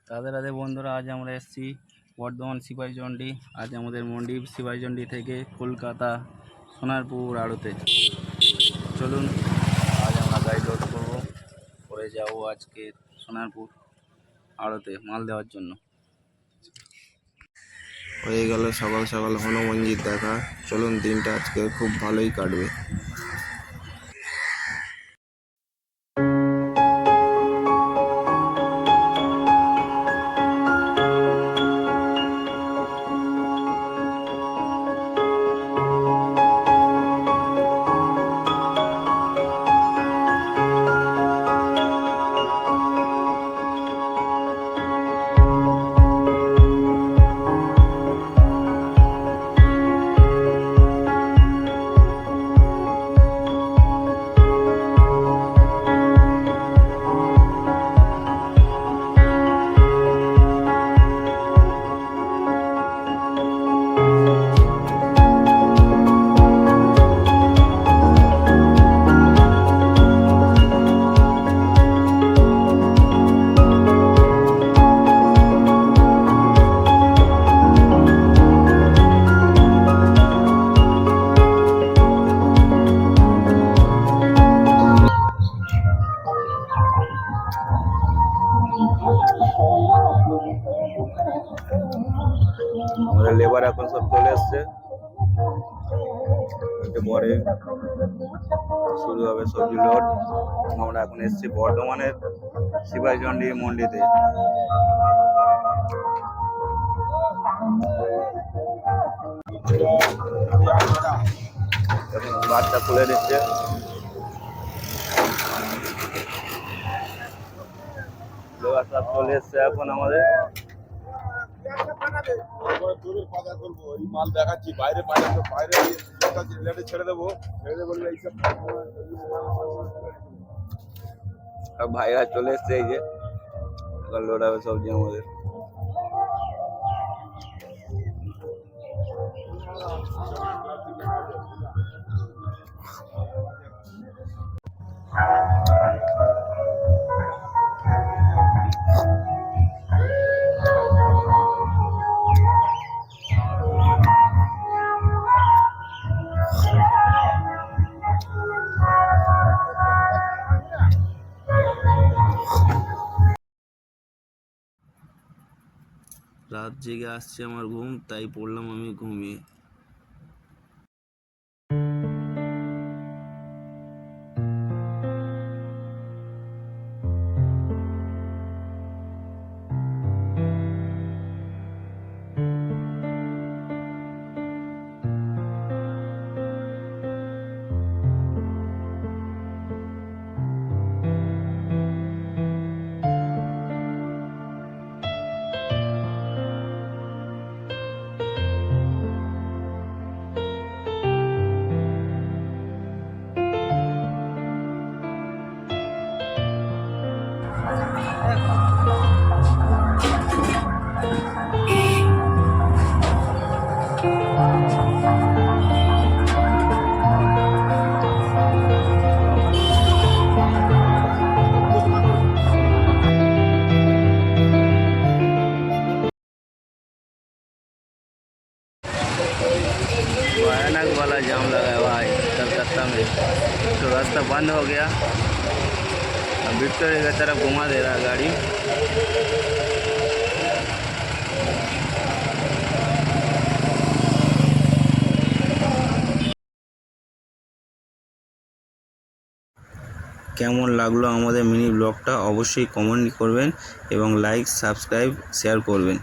রাধে রাধে বন্ধুরা, আজ আমরা এসেছি বর্ধমান সিপাহীচন্ডী। আজ আমাদের মন্ডি সিপাহীচন্ডী থেকে কলকাতা সোনারপুর আড়তে। চলুন আজ আমরা গাড়ি লোড করবো, করে যাবো আজকে সোনারপুর আড়তে মাল দেওয়ার জন্য। হয়ে গেল সকাল সকাল হনুমানজির দেখা। চলুন, দিনটা আজকে খুব ভালোই কাটবে। আমাদের লেবার এখন সব চলে এসছে, একটু পরে শুরু হবে সবজি লোড। আমরা এখন এসেছি বর্ধমানের সিপাহীচন্ডী মন্ডিতে। এখন বাসটা খুলে দিচ্ছে। লেবার সব চলে এসছে এখন আমাদের। মাল দেখাচ্ছি বাইরে বাইরে ছেড়ে দেবো ভাইরা চলে এসছে। এই যে লোড হবে সবজি আমাদের। রাত জেগে আসছে আমার ঘুম, তাই পড়লাম আমি ঘুমিয়ে। भयानक वाला जाम लगा है भाई कलकत्ता में। तो रास्ता बंद हो गया, अब विक्टोरिया की तरफ घुमा दे रहा है गाड़ी। কেমন লাগলো আমাদের মিনি ব্লগটা অবশ্যই কমেন্ট করবেন এবং লাইক সাবস্ক্রাইব শেয়ার করবেন।